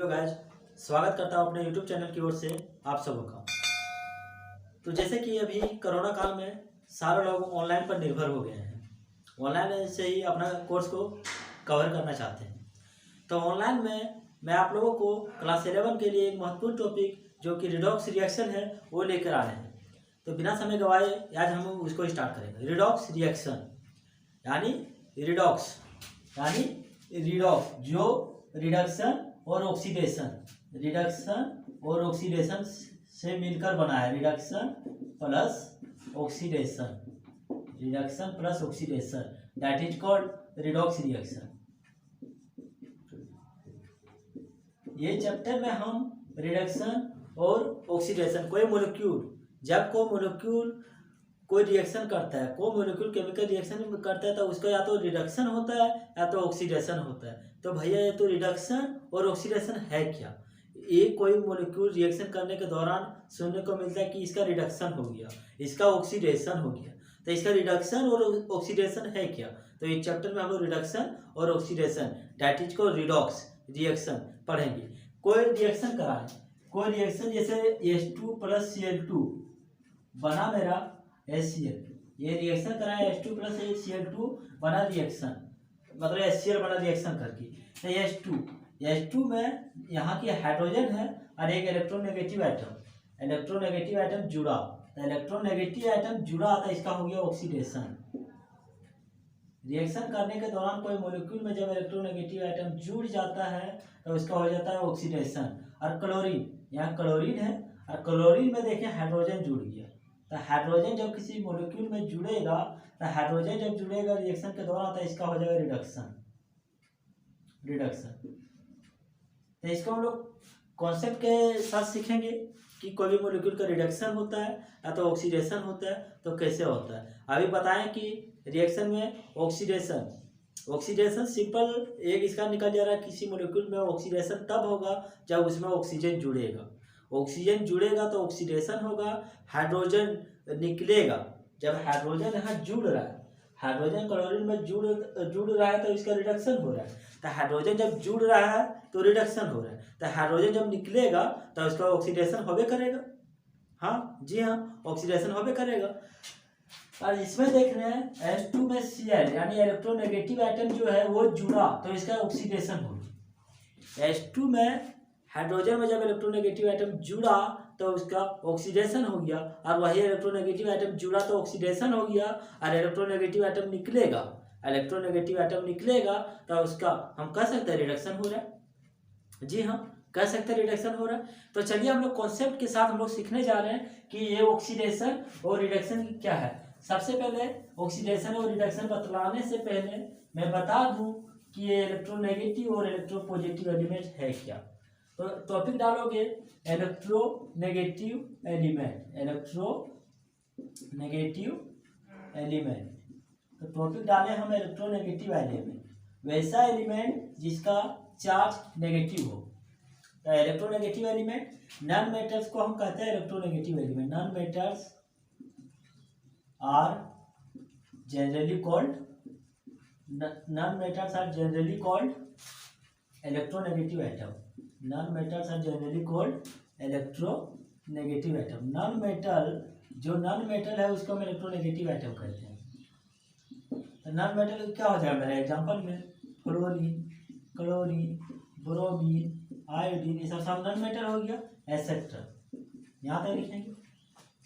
Hello guys, स्वागत करता हूँ अपने यूट्यूब चैनल की ओर से आप सबों का। तो जैसे कि अभी कोरोना काल में सारे लोग ऑनलाइन पर निर्भर हो गए हैं, ऑनलाइन से ही अपना कोर्स को कवर करना चाहते हैं। तो ऑनलाइन में मैं आप लोगों को क्लास 11 के लिए एक महत्वपूर्ण टॉपिक जो कि रिडॉक्स रिएक्शन है वो लेकर आए हैं। तो बिना समय गवाए आज हम उसको स्टार्ट करेंगे। रिडॉक्स रिएक्शन यानी रिडॉक्स जो रिडक्शन और ऑक्सीडेशन से मिलकर बना है। Reduction plus oxidation that is called redox reaction. ये चैप्टर में हम रिडक्शन और ऑक्सीडेशन, जब कोई मोलिक्यूल कोई रिएक्शन करता है, कोई मोलिक्यूल केमिकल रिएक्शन करता है तो उसका या तो रिडक्शन होता है या तो ऑक्सीडेशन होता है। तो भैया ये तो रिडक्शन और ऑक्सीडेशन है क्या? ये कोई मोलिक्यूल रिएक्शन करने के दौरान सुनने को मिलता है कि इसका रिडक्शन हो गया, इसका ऑक्सीडेशन हो गया। तो इसका रिडक्शन और ऑक्सीडेशन है क्या? तो इस चैप्टर में हम लोग रिडक्शन और ऑक्सीडेशन दैट इज को रिडॉक्स रिएक्शन पढ़ेंगे। कोई रिएक्शन कराएं, कोई रिएक्शन जैसे H2 + Cl2 बना मेरा HCl, ये रिएक्शन कराए H2 + Cl2 बना रिएक्शन, मतलब HCl बना रिएक्शन करके। तो H2 में यहाँ की हाइड्रोजन है और एक इलेक्ट्रोनेगेटिव आइटम जुड़ा, तो इलेक्ट्रोनेगेटिव आइटम जुड़ा था, इसका हो गया ऑक्सीडेशन। रिएक्शन करने के दौरान कोई मॉलिक्यूल में जब इलेक्ट्रोनेगेटिव आइटम जुड़ जाता है तो उसका हो जाता है ऑक्सीडेशन। और क्लोरीन, यहाँ क्लोरीन है और क्लोरीन में देखिए हाइड्रोजन जुड़ गया। तो हाइड्रोजन जब किसी मॉलिक्यूल में जुड़ेगा, तो हाइड्रोजन जब जुड़ेगा रिएक्शन के दौरान तो इसका हो जाएगा रिडक्शन। तो इसको हम लोग कॉन्सेप्ट के साथ सीखेंगे कि कोई भी मॉलिक्यूल का रिडक्शन होता है या तो ऑक्सीडेशन होता है, तो कैसे होता है। अभी बताएं कि रिएक्शन में ऑक्सीडेशन सिंपल एक इसका निकल जा रहा है। किसी मॉलिक्यूल में ऑक्सीडेशन तब होगा जब उसमें ऑक्सीजन जुड़ेगा तो ऑक्सीडेशन होगा। हाइड्रोजन निकलेगा जब हाइड्रोजन यहाँ जुड़ रहा है, हाइड्रोजन क्लोरीन में जुड़ रहा है तो इसका रिडक्शन हो रहा है। तो हाइड्रोजन जब जुड़ रहा है तो रिडक्शन हो रहा है। तो हाइड्रोजन जब निकलेगा तो उसका ऑक्सीडेशन होबे करेगा। हाँ जी हाँ, ऑक्सीडेशन होबे करेगा। और इसमें देख रहे हैं H2 में Cl यानी इलेक्ट्रोनेगेटिव आइटम जो है वो जुड़ा तो इसका ऑक्सीडेशन होगा। H2 में हाइड्रोजन में जब इलेक्ट्रोनेगेटिव आइटम जुड़ा तो उसका ऑक्सीडेशन हो गया, और वही इलेक्ट्रोनेगेटिव आइटम जुड़ा तो ऑक्सीडेशन हो गया। और इलेक्ट्रोनेगेटिव आइटम निकलेगा तो उसका हम कह सकते हैं रिडक्शन हो रहा है। जी हाँ, कह सकते हैं रिडक्शन हो रहा है। तो चलिए हम लोग कॉन्सेप्ट के साथ हम लोग सीखने जा रहे हैं कि ये ऑक्सीडेशन और रिडक्शन क्या है। सबसे पहले ऑक्सीडेशन और रिडक्शन बतलाने से पहले मैं बता दूं कि ये इलेक्ट्रोनेगेटिव और इलेक्ट्रोपॉजिटिव एलिमेंट है क्या। तो टॉपिक डालोगे इलेक्ट्रोनेगेटिव एलिमेंट। तो टॉपिक डाले हम इलेक्ट्रोनेगेटिव एलिमेंट, वैसा एलिमेंट जिसका चार्ज नेगेटिव हो। तो इलेक्ट्रोनेगेटिव एलिमेंट, नॉन मेटल्स को हम कहते हैं electronegative element. Non metals are generally called electronegative item. Non metals are generally called electronegative item. Non metal है उसको हम इलेक्ट्रोनेगेटिव आइटम कहते हैं। तो नॉन मेटल क्या हो जाएगा मेरा एग्जांपल में फ्लोरीन, क्लोरीन, ब्रोमीन, आयोडीन, ये सब नॉन मेटल हो गया एटसेट्रा। यहाँ तक लिखेंगे।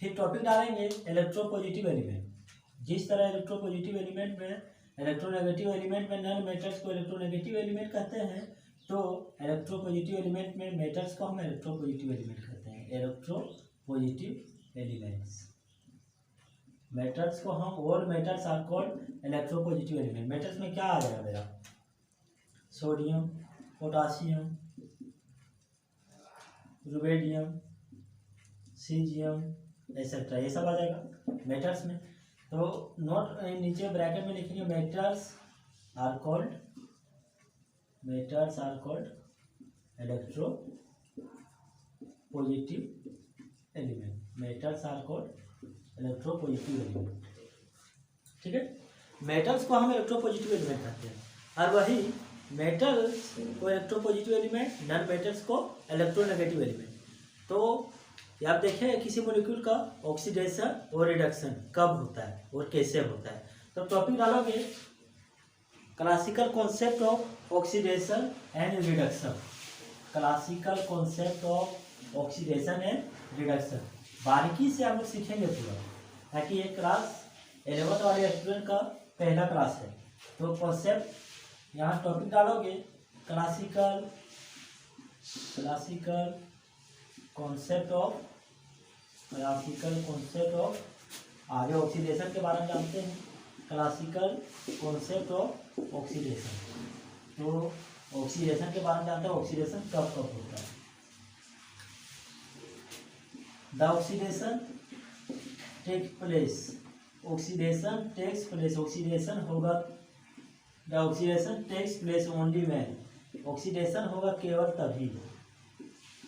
फिर टॉपिक डालेंगे इलेक्ट्रोपॉजिटिव एलिमेंट। जिस तरह इलेक्ट्रोपॉजिटिव एलिमेंट में इलेक्ट्रोनेगेटिव एलिमेंट में नॉन मेटल्स को इलेक्ट्रोनेगेटिव एलिमेंट कहते हैं, तो इलेक्ट्रोपॉजिटिव एलिमेंट में मेटल्स को हम इलेक्ट्रोपॉजिटिव एलिमेंट कहते हैं। इलेक्ट्रोपॉजिटिव एलिमेंट्स, मेटल्स को हम all metals are called electropositive element. Metals में क्या आ जाएगा मेरा sodium, potassium, rubidium, caesium etcetera, ये सब आ जाएगा मेटल्स में। तो नोट नीचे ब्रैकेट में लिखेंगे metals are called electropositive element. Metals are called electropositive element. ठीक है, मेटल्स को हम इलेक्ट्रोपॉजिटिव एलिमेंट कहते हैं। और वही मेटल्स को इलेक्ट्रोपॉजिटिव एलिमेंट, नॉन मेटल्स को इलेक्ट्रोनेगेटिव एलिमेंट। तो आप देखें किसी मॉलिक्यूल का ऑक्सीडेशन और रिडक्शन कब होता है और कैसे होता है। तो टॉपिक डालोगे classical concept of oxidation and reduction, classical concept of oxidation and reduction. बारीकी से आप लोग सीखेंगे पूरा, ताकि ये क्लास 11th वाले स्टूडेंट का पहला क्लास है। तो कॉन्सेप्ट यहाँ टॉपिक डालोगे क्लासिकल कॉन्सेप्ट ऑफ आगे ऑक्सीडेशन के बारे में जानते हैं। क्लासिकल कॉन्सेप्ट ऑफ ऑक्सीडेशन, तो ऑक्सीडेशन के बारे में जानते हैं, ऑक्सीडेशन कब कब होता है। The oxidation take place, oxidation takes place, oxidation होगा, the oxidation takes place only when, oxidation होगा केवल तभी।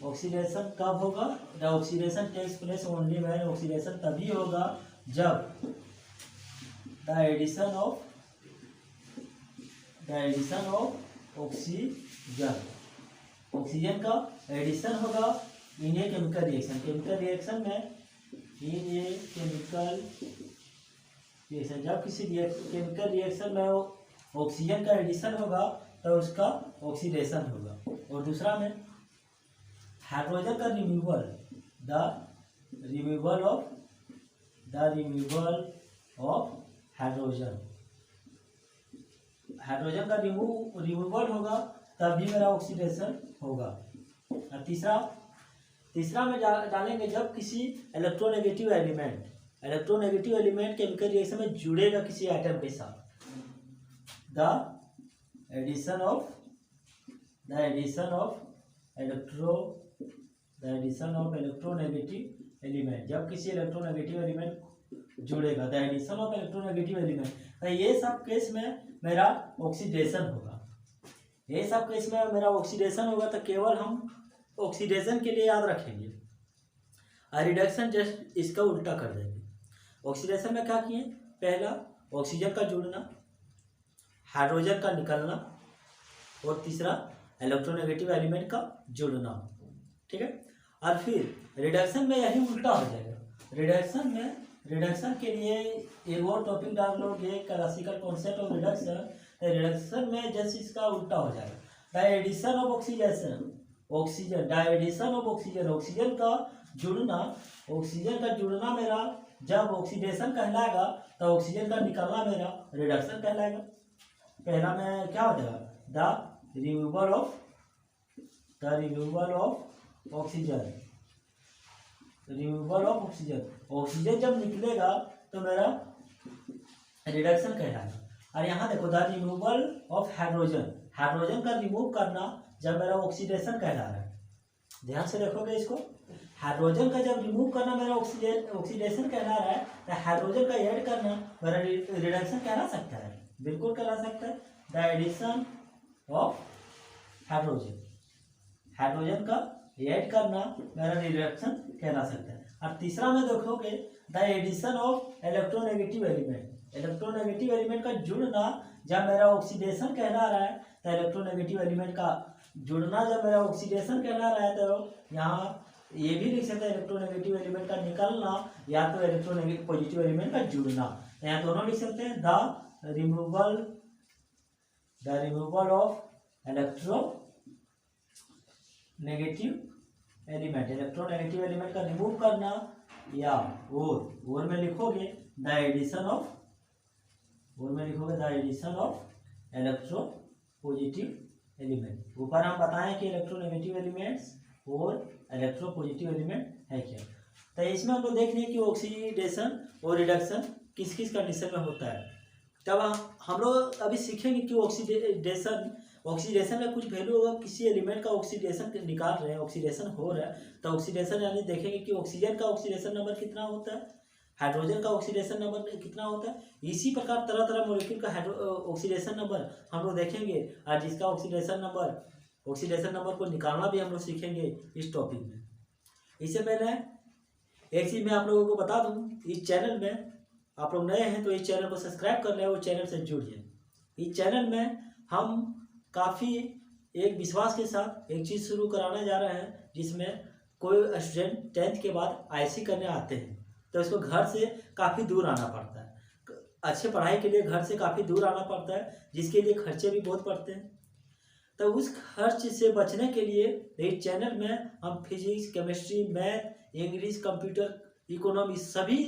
ऑक्सीडेशन कब होगा? The oxidation takes place only when, oxidation तभी होगा जब the addition of oxygen, oxygen का एडिशन होगा in a chemical reaction, chemical reaction में इन ए केमिकल रिएक्शन, जब किसी केमिकल रिएक्शन में ऑक्सीजन का एडिशन होगा तो उसका ऑक्सीडेशन होगा। और दूसरा में हाइड्रोजन का removal, the removal of hydrogen, hydrogen का रिमूवल होगा तब भी मेरा ऑक्सीडेशन होगा। और तीसरा में डालेंगे जब किसी इलेक्ट्रोनेगेटिव एलिमेंट केमिकल रिएक्शन में जुड़ेगा किसी एटम के साथ, the addition of electronegative element, जब किसी इलेक्ट्रोनेगेटिव एलिमेंट जुड़ेगा, the addition of electronegative element. तो ये सब केस में मेरा ऑक्सीडेशन होगा, ये सब केस में मेरा ऑक्सीडेशन होगा। तो केवल हम ऑक्सीडेशन के लिए याद रखेंगे, और रिडक्शन जस्ट इसका उल्टा कर देंगे। ऑक्सीडेशन में क्या किए? पहला ऑक्सीजन का जुड़ना, हाइड्रोजन का निकलना, और तीसरा इलेक्ट्रोनेगेटिव एलिमेंट का जुड़ना, ठीक है। और फिर रिडक्शन में यही उल्टा हो जाएगा। रिडक्शन के लिए एक और टॉपिक डाल लोगे classical concept of reduction. Reduction में जैसे इसका उल्टा हो जाएगा, the addition of oxygen, the addition of oxygen का जुड़ना मेरा जब ऑक्सीडेशन कहलाएगा, तो ऑक्सीजन का निकलना मेरा रिडक्शन कहलाएगा। पहला में क्या हो जाएगा? The removal of oxygen, oxygen जब निकलेगा तो मेरा रिडक्शन कहलाएगा। और यहाँ देखो द रिमूवल ऑफ हाइड्रोजन का रिमूव करना जब मेरा ऑक्सीडेशन कहला रहा है। ध्यान से देखोगे इसको, हाइड्रोजन का जब रिमूव करना मेरा ऑक्सीडेशन कहला रहा है, तो हाइड्रोजन का ऐड करना मेरा रिडक्शन कहला सकता है, बिल्कुल कहला सकता है। द एडिशन ऑफ हाइड्रोजन का ऐड करना मेरा रिडक्शन कहला सकता है। और तीसरा में देखोगे the addition of electronegative element का जुड़ना जब मेरा ऑक्सीडेशन कहला रहा है, तो इलेक्ट्रोनेगेटिव एलिमेंट का जुड़ना जब मेरा ऑक्सीडेशन कहला रहा है, तो यहाँ ये भी लिख सकते हैं इलेक्ट्रोनेगेटिव एलिमेंट का निकलना या तो इलेक्ट्रोनेगेटिव पॉजिटिव एलिमेंट का जुड़ना। यहाँ दोनों लिख सकते हैं, the removal of electronegative element का रिमूव करना, या और में लिखोगे the addition of electropositive element. ऊपर हम बताएं कि इलेक्ट्रोनेगेटिव एलिमेंट्स और इलेक्ट्रो पॉजिटिव एलिमेंट है क्या। तो इसमें हम लोग देख रहे हैं कि ऑक्सीडेशन और रिडक्शन किस किस कंडीशन में होता है। तब हम लोग अभी सीखेंगे कि ऑक्सीडेशन का कुछ वैल्यू होगा, किसी एलिमेंट का ऑक्सीडेशन निकाल रहे हैं, ऑक्सीडेशन हो रहा है, तो ऑक्सीडेशन यानी देखेंगे कि ऑक्सीजन का ऑक्सीडेशन नंबर कितना होता है, हाइड्रोजन का ऑक्सीडेशन नंबर कितना होता है। इसी प्रकार तरह तरह मॉलिक्यूल का ऑक्सीडेशन नंबर हम लोग देखेंगे, और जिसका ऑक्सीडेशन नंबर को निकालना भी हम लोग सीखेंगे इस टॉपिक में। इससे पहले एक चीज़ मैं आप लोगों को बता दूं, इस चैनल में आप लोग नए हैं तो इस चैनल को सब्सक्राइब कर लें और चैनल से जुड़िए। इस चैनल में हम काफ़ी एक विश्वास के साथ एक चीज़ शुरू कराने जा रहे हैं, जिसमें कोई स्टूडेंट 10th के बाद आईसी करने आते हैं तो इसको घर से काफ़ी दूर आना पड़ता है, अच्छे पढ़ाई के लिए घर से काफ़ी दूर आना पड़ता है, जिसके लिए खर्चे भी बहुत पड़ते हैं। तो उस खर्च से बचने के लिए इस चैनल में हम physics, chemistry, math, English, computer, economy सभी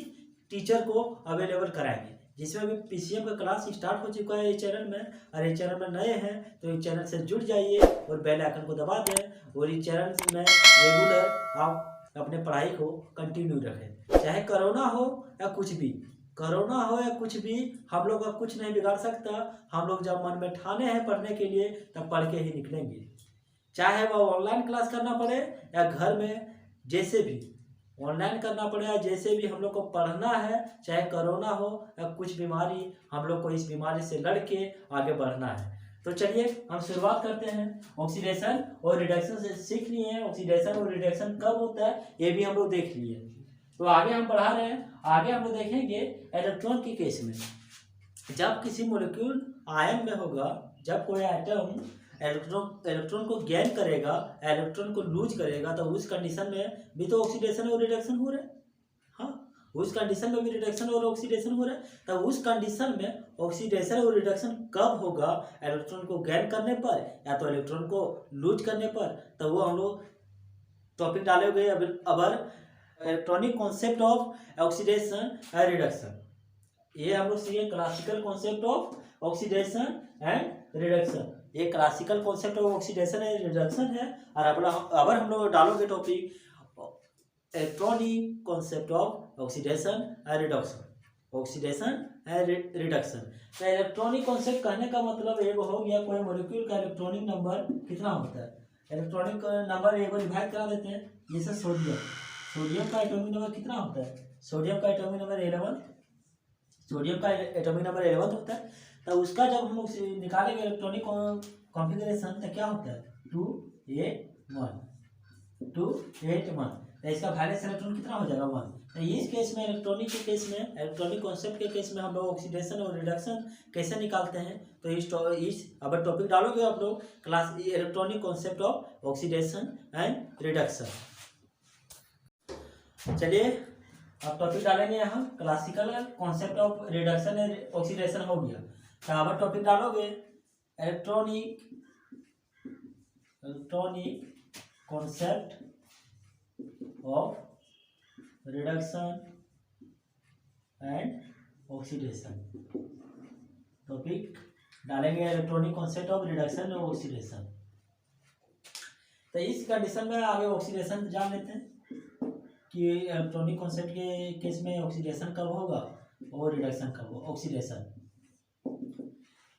टीचर को अवेलेबल कराएंगे, जिसमें अभी पीसीएम का क्लास स्टार्ट हो चुका है इस चैनल में। और इस चैनल में नए हैं तो इस चैनल से जुड़ जाइए और बेल आइकन को दबा दें और इस चैनल में रेगुलर आप अपने पढ़ाई को कंटिन्यू रखें, चाहे कोरोना हो या कुछ भी, कोरोना हो या कुछ भी, हम लोग का कुछ नहीं बिगाड़ सकता। हम लोग जब मन में ठाने हैं पढ़ने के लिए तब पढ़ के ही निकलेंगे, चाहे वह ऑनलाइन क्लास करना पड़े या घर में जैसे भी ऑनलाइन करना पड़े या जैसे भी हम लोग को पढ़ना है, चाहे कोरोना हो या कुछ बीमारी, हम लोग को इस बीमारी से लड़ के आगे बढ़ना है। तो चलिए हम शुरुआत करते हैं। ऑक्सीडेशन और रिडक्शन से सीख लिए हैं, ऑक्सीडेशन और रिडक्शन कब होता है ये भी हम लोग देख लिए। तो आगे हम बढ़ा रहे हैं, आगे हम लोग देखेंगे इलेक्ट्रॉन के केस में। जब किसी मॉलिक्यूल आयन में होगा, जब कोई एटम इलेक्ट्रॉन को गेन करेगा, इलेक्ट्रॉन को लूज करेगा, तो उस कंडीशन में भी तो ऑक्सीडेशन और रिडक्शन हो रहा है। हाँ, उस कंडीशन में भी रिडक्शन और ऑक्सीडेशन हो रहा है। तो उस कंडीशन में ऑक्सीडेशन और रिडक्शन कब होगा? इलेक्ट्रॉन को गेन करने पर या तो इलेक्ट्रॉन को लूज करने पर। तो वो हम लोग टॉपिक डाले हुए अबर electronic concept of oxidation and reduction. ये हम लोग सीखे classical concept of oxidation and reduction. ये classical concept of oxidation and reduction है। और अब हम लोग डालोगे topic electronic concept of oxidation and reduction, oxidation and reduction. तो इलेक्ट्रॉनिक कॉन्सेप्ट कहने का मतलब ये हो गया कोई मॉलिक्यूल का इलेक्ट्रॉनिक नंबर कितना होता है। इलेक्ट्रॉनिक नंबर एक बार डिवाइड करा देते हैं, जैसे सोडियम का एटॉमिक नंबर कितना होता है? सोडियम का एटॉमिक नंबर 11, सोडियम का एटॉमिक नंबर 11 होता है। तो उसका जब हम लोग निकालेंगे इलेक्ट्रॉनिक कॉन्फ़िगरेशन तो क्या होता है? 281, 281। तो इसका वैलेंस इलेक्ट्रॉन कितना हो जाएगा? 1। तो इस केस में इलेक्ट्रॉनिक के केस में, इलेक्ट्रॉनिक कॉन्सेप्ट के केस में हम लोग ऑक्सीडेशन और रिडक्शन कैसे निकालते हैं। तो इस अब टॉपिक डालोगे आप लोग class electronic concept of oxidation and reduction. चलिए अब टॉपिक डालेंगे यहाँ classical concept of reduction and oxidation हो गया। तो अब टॉपिक डालोगे electronic concept of reduction and oxidation. Topic डालेंगे इलेक्ट्रॉनिक कॉन्सेप्ट ऑफ रिडक्शन और ऑक्सीडेशन। तो इस कंडीशन में आगे ऑक्सीडेशन जान लेते हैं कि इलेक्ट्रॉनिक कॉन्सेप्ट के केस में ऑक्सीडेशन कब होगा और रिडक्शन कब होगा। ऑक्सीडेशन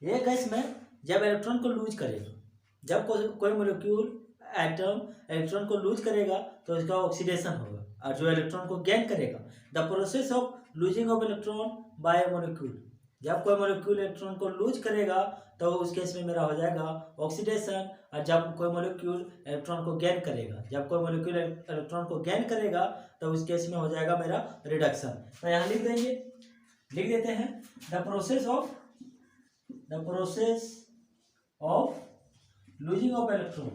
ये केस में जब इलेक्ट्रॉन को लूज करेगा, जब कोई मॉलिक्यूल एटम इलेक्ट्रॉन को लूज करेगा तो इसका ऑक्सीडेशन होगा। और जो इलेक्ट्रॉन को गेन करेगा, the process of losing of electron by molecule, जब कोई मॉलिक्यूल इलेक्ट्रॉन को लूज करेगा तो उस केस में मेरा हो जाएगा ऑक्सीडेशन। और जब कोई मॉलिक्यूल इलेक्ट्रॉन को गेन करेगा, जब कोई मॉलिक्यूल इलेक्ट्रॉन को गेन करेगा तो उस केस में हो जाएगा मेरा रिडक्शन। तो यहाँ लिख देते हैं the process of losing of electron,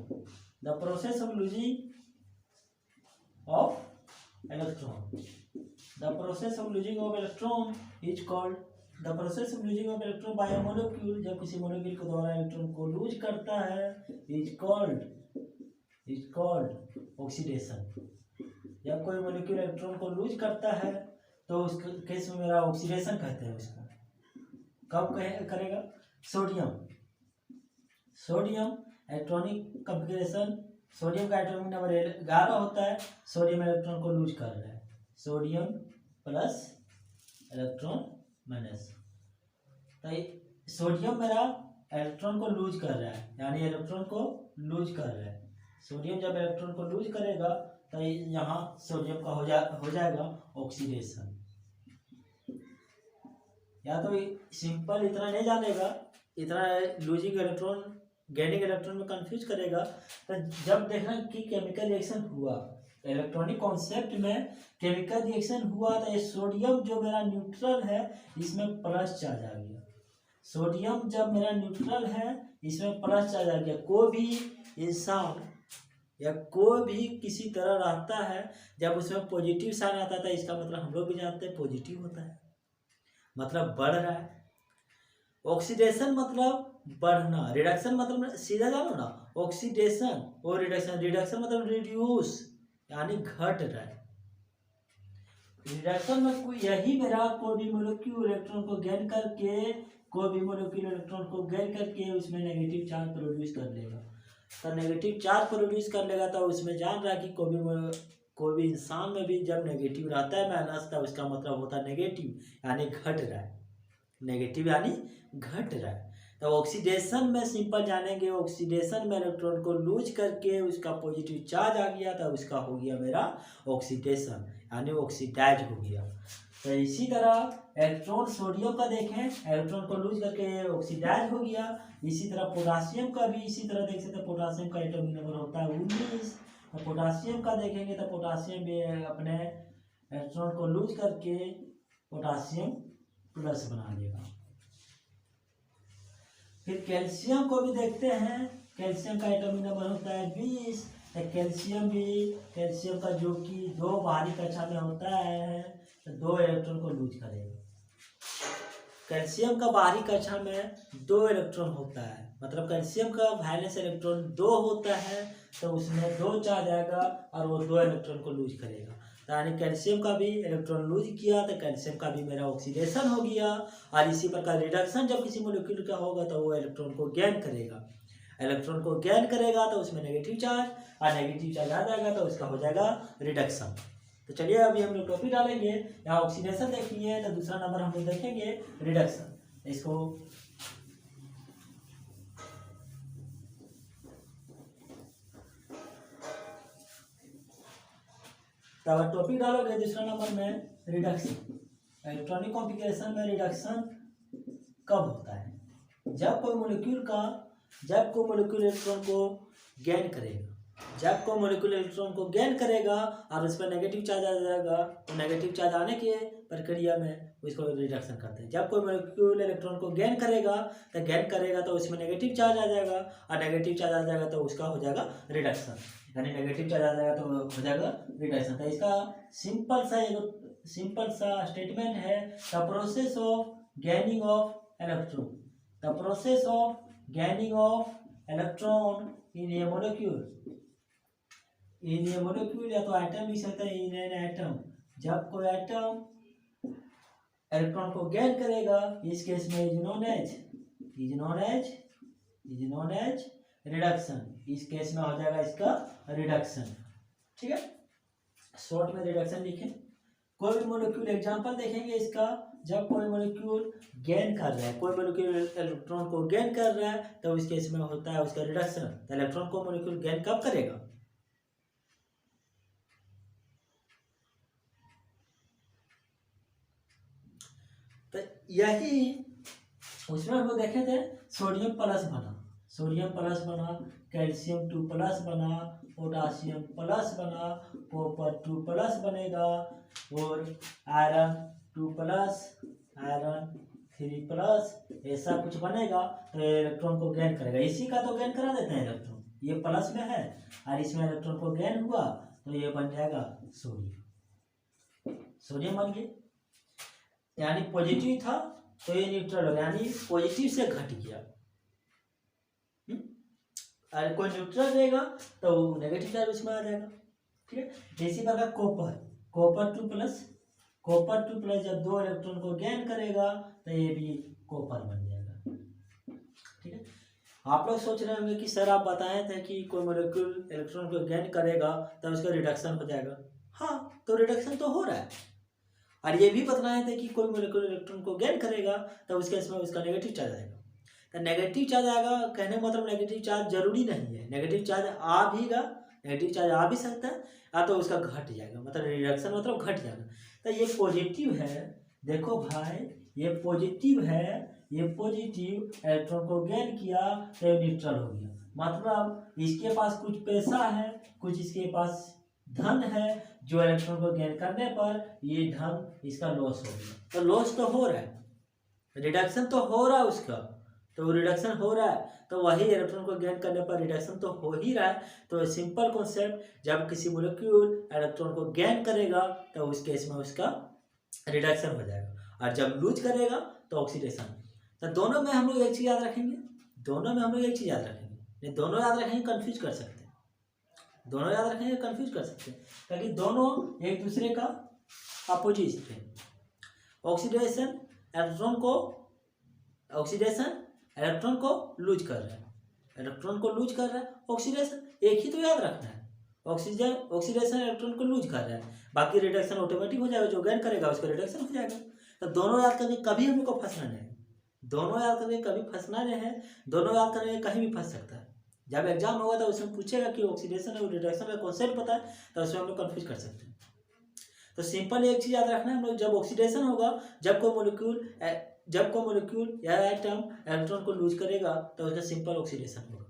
the process of losing of electron, the process of losing of electron is called the process of losing of electron by molecule. जब किसी मॉलिक्यूल के द्वारा इलेक्ट्रॉन को लूज करता है is called oxidation. जब कोई molecule electron को लूज करता है तो उस केस में मेरा ऑक्सीडेशन कहते हैं उसको। कब करेगा? सोडियम इलेक्ट्रॉनिक कॉन्फ़िगरेशन, सोडियम का एटॉमिक नंबर 11 होता है, सोडियम इलेक्ट्रॉन को लूज कर रहा है, सोडियम प्लस इलेक्ट्रॉन माइनस। तो सोडियम मेरा इलेक्ट्रॉन को लूज कर रहा है, यानी इलेक्ट्रॉन को लूज कर रहा है। सोडियम जब इलेक्ट्रॉन को लूज करेगा तो यहाँ सोडियम का हो जाएगा ऑक्सीडेशन। या तो सिंपल इतना नहीं जानेगा, इतना लूजिंग इलेक्ट्रॉन गेनिंग इलेक्ट्रॉन में कंफ्यूज करेगा। तो जब देखना कि केमिकल रिएक्शन हुआ, इलेक्ट्रॉनिक कॉन्सेप्ट में केमिकल रिएक्शन हुआ तो ये सोडियम जो मेरा न्यूट्रल है इसमें प्लस चार्ज आ गया। सोडियम जब मेरा न्यूट्रल है, इसमें प्लस चार्ज आ गया। कोई भी इंसान या कोई भी किसी तरह रहता है, जब उसमें पॉजिटिव साइन आता था, इसका मतलब हम लोग भी जानते हैं पॉजिटिव होता है, मतलब बढ़ रहा है। ऑक्सीडेशन मतलब बढ़ना, रिडक्शन मतलब सीधा जानो ना, ऑक्सीडेशन और रिडक्शन। रिडक्शन मतलब रिड्यूस यानी घट रहा है। रिडक्शन में कोई यही मेरा कोई भी मोलिक्यूल इलेक्ट्रॉन को गेन करके, कोई भी मोलिक्यूल इलेक्ट्रॉन को गेन करके उसमें नेगेटिव चार्ज प्रोड्यूस कर लेगा। तो नेगेटिव चार्ज प्रोड्यूस कर लेगा, तो उसमें जान रहा है कि कोई भी इंसान में भी जब नेगेटिव रहता है माइनस, तब उसका मतलब होता है नेगेटिव यानी घट रहा है, नेगेटिव यानी घट रहा है। तो ऑक्सीडेशन में सिंपल जानेंगे, ऑक्सीडेशन में इलेक्ट्रॉन को लूज करके उसका पॉजिटिव चार्ज आ गया, तो उसका हो गया मेरा ऑक्सीडेशन यानी ऑक्सीडाइज हो गया। तो इसी तरह इलेक्ट्रॉन सोडियम का देखें, इलेक्ट्रॉन को लूज करके ऑक्सीडाइज हो गया। इसी तरह पोटासियम का भी इसी तरह देख सकते हैं, पोटासियम का एटॉमिक नंबर होता है 19। तो पोटासियम का देखेंगे तो पोटासियम भी अपने इलेक्ट्रॉन को लूज करके पोटासियम प्लस बना लेगा। फिर कैल्शियम को भी देखते हैं, कैल्शियम का एटॉमिक नंबर होता है 20। कैल्शियम का जो कि 2 बाहरी कक्षा में होता है, तो 2 इलेक्ट्रॉन को लूज करेगा। कैल्शियम का बाहरी कक्षा में 2 इलेक्ट्रॉन होता है, मतलब कैल्शियम का वैलेंस इलेक्ट्रॉन 2 होता है, तो उसमें 2 चार्ज आएगा और वो 2 इलेक्ट्रॉन को लूज करेगा। यानी कैल्शियम का भी इलेक्ट्रॉन लूज किया, तो कैल्शियम का भी मेरा ऑक्सीडेशन हो गया। और इसी प्रकार रिडक्शन जब किसी मॉलिक्यूल का होगा, तो वो इलेक्ट्रॉन को गेन करेगा। इलेक्ट्रॉन को गेन करेगा तो उसमें नेगेटिव चार्ज, और नेगेटिव चार्ज आ जाएगा तो उसका हो जाएगा रिडक्शन। तो चलिए अभी हम लोग टॉपिक डालेंगे। यहाँ ऑक्सीडेशन देखिए, तो दूसरा नंबर हम लोग देखेंगे रिडक्शन। इसको तो अगर टॉपिक डालोगे दूसरा नंबर में रिडक्शन। इलेक्ट्रॉनिक कॉन्फ़िगरेशन में रिडक्शन कब होता है? जब कोई मोलिक्यूल इलेक्ट्रॉन को गेन करेगा, जब कोई मोलिक्यूल इलेक्ट्रॉन को गेन करेगा और उस पर नेगेटिव चार्ज आ जाएगा, तो नेगेटिव चार्ज आने की प्रक्रिया में उसको रिडक्शन करते हैं। जब कोई मोलिक्यूल इलेक्ट्रॉन को गेन करेगा तो उसमें नेगेटिव चार्ज आ जाएगा, और नेगेटिव चार्ज आ जाएगा तो उसका हो जाएगा रिडक्शन, यानी नेगेटिव चार्ज आ जाएगा तो हो जाएगा रिडक्शन। तो इसका सिंपल सा स्टेटमेंट है, the process of gaining of electron, the process of gaining of electron in a molecule या तो एटम लिख सकते हैं, इन एन एटम। जब कोई एटम इलेक्ट्रॉन को गेन करेगा, इस केस में इज नोन एज रिडक्शन। इस केस में हो जाएगा इसका रिडक्शन। ठीक है, शॉर्ट में रिडक्शन लिखें। कोई भी मोलिक्यूल एग्जांपल देखेंगे इसका, जब कोई मोलिक्यूल गेन कर रहा है, कोई मोलिक्यूल इलेक्ट्रॉन को गेन कर रहा है, तो इस केस में होता है उसका रिडक्शन। तो इलेक्ट्रॉन को मोलिक्यूल गेन कब करेगा? तो यही उसमें हम लोग देखे थे, सोडियम प्लस बना, कैल्शियम 2 प्लस बना, पोटासियम प्लस बना, कॉपर 2 प्लस बनेगा, और आयरन 2 प्लस, आयरन 3 प्लस, ऐसा कुछ बनेगा। तो इलेक्ट्रॉन को गेन करेगा। इसी का तो गेन करा देते हैं इलेक्ट्रॉन, ये प्लस में है और इसमें इलेक्ट्रॉन को गेन हुआ, तो ये बन जाएगा सोडियम बन गया। यानी पॉजिटिव था तो ये न्यूट्रल हो गया, यानी पॉजिटिव से घट गया। और कोई न्यूट्रल रहेगा तो नेगेटिव चार्ज उसमें आ जाएगा। ठीक है, इसी प्रकार कॉपर 2 प्लस जब 2 इलेक्ट्रॉन को गेन करेगा, तो ये भी कॉपर बन जाएगा। ठीक है, आप लोग सोच रहे होंगे कि सर आप बताए थे कि कोई मोलिक्यूल इलेक्ट्रॉन को गेन करेगा तो उसका रिडक्शन हो जाएगा। हाँ, तो रिडक्शन तो हो रहा है। और ये भी बतलाए थे कि कोई मोलिक्यूल इलेक्ट्रॉन को गेन करेगा तो उसके इसमें उसका नेगेटिव चार्ज आएगा। तो नेगेटिव चार्ज आएगा, कहने मतलब नेगेटिव चार्ज जरूरी नहीं है, नेगेटिव चार्ज आ भी सकता है, या तो उसका घट जाएगा, मतलब रिडक्शन मतलब घट जाएगा। तो ये पॉजिटिव है, देखो भाई ये पॉजिटिव है, ये पॉजिटिव इलेक्ट्रॉन को गेन किया तो न्यूट्रल हो गया। मतलब इसके पास कुछ पैसा है, कुछ इसके पास धन है, जो इलेक्ट्रॉन को गेन करने पर ये धन इसका लॉस हो गया। तो लॉस तो हो रहा है, रिडक्शन तो हो रहा है उसका, तो रिडक्शन हो रहा है, तो वही इलेक्ट्रॉन को गेन करने पर रिडक्शन तो हो ही रहा है। तो सिंपल कॉन्सेप्ट, जब किसी मॉलिक्यूल इलेक्ट्रॉन को गेन करेगा तो उस केस में उसका रिडक्शन हो जाएगा, और जब लूज करेगा तो ऑक्सीडेशन। तो दोनों में हम लोग एक चीज़ याद रखेंगे, दोनों में हम लोग एक चीज़ याद रखेंगे, नहीं दोनों याद रखेंगे कंफ्यूज कर सकते हैं, दोनों याद रखेंगे कंफ्यूज कर सकते हैं, ताकि दोनों एक दूसरे का अपोजिट है। ऑक्सीडेशन इलेक्ट्रॉन को, ऑक्सीडेशन इलेक्ट्रॉन को लूज कर रहा है, इलेक्ट्रॉन को लूज कर रहा है, ऑक्सीडेशन एक ही तो याद रखना है, ऑक्सीडेशन इलेक्ट्रॉन को लूज कर रहा है, बाकी रिडक्शन ऑटोमेटिक हो जाएगा, जो गेन करेगा उसका रिडक्शन हो जाएगा। तो दोनों याद करके कभी हम लोग को फंसना नहीं है, दोनों याद करके कभी फंसना नहीं है, दोनों याद करके कहीं भी फंस सकता है। जब एग्जाम होगा तो उसमें पूछेगा कि ऑक्सीडेशन और रिडक्शन का कॉन्सेप्ट पता है, तो उसमें हम लोग कन्फ्यूज कर सकते हैं। तो सिंपल एक चीज़ याद रखना है हम लोग, जब ऑक्सीडेशन होगा, जब कोई मॉलिक्यूल या एटम इलेक्ट्रॉन को लूज करेगा तो उसका सिंपल ऑक्सीडेशन होगा,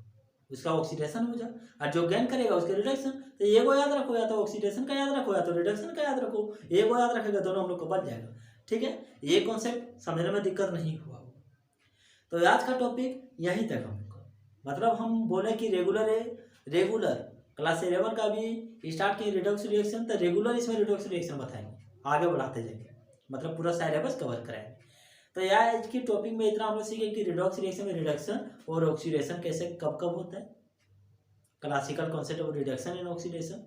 उसका ऑक्सीडेशन हो जाए, और जो गेन करेगा उसका रिडक्शन। तो ये को याद रखो, या तो ऑक्सीडेशन का याद रखो या तो रिडक्शन का याद रखो, ये को याद रखेगा दोनों हम लोग को बच जाएगा। ठीक है, ये कॉन्सेप्ट समझने में दिक्कत नहीं हुआ। तो आज का टॉपिक यहीं तक हमको, मतलब हम बोले कि रेगुलर क्लास 11 का भी स्टार्ट किए रिडक्स रिएक्शन, तो रेगुलर इसमें रिडक्स रिएक्शन बताएंगे, आगे बढ़ाते जाएंगे, मतलब पूरा सिलेबस कवर कराएंगे। तो यार आज की टॉपिक में इतना हम लोग सीखे कि रिडॉक्स रिएक्शन में रिडक्शन और ऑक्सीडेशन कैसे कब कब होता है, classical concept of reduction and oxidation,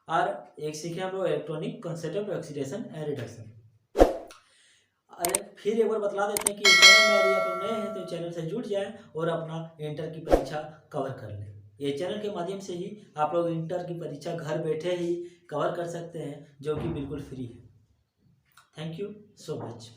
और एक सीखे हम लोग electronic concept of oxidation and reduction. अरे फिर एक बार बतला देते हैं कि चैनल में यदि आप लोग नए हैं तो चैनल से जुड़ जाए और अपना इंटर की परीक्षा कवर कर लें। ये चैनल के माध्यम से ही आप लोग इंटर की परीक्षा घर बैठे ही कवर कर सकते हैं, जो कि बिल्कुल फ्री है। Thank you so much.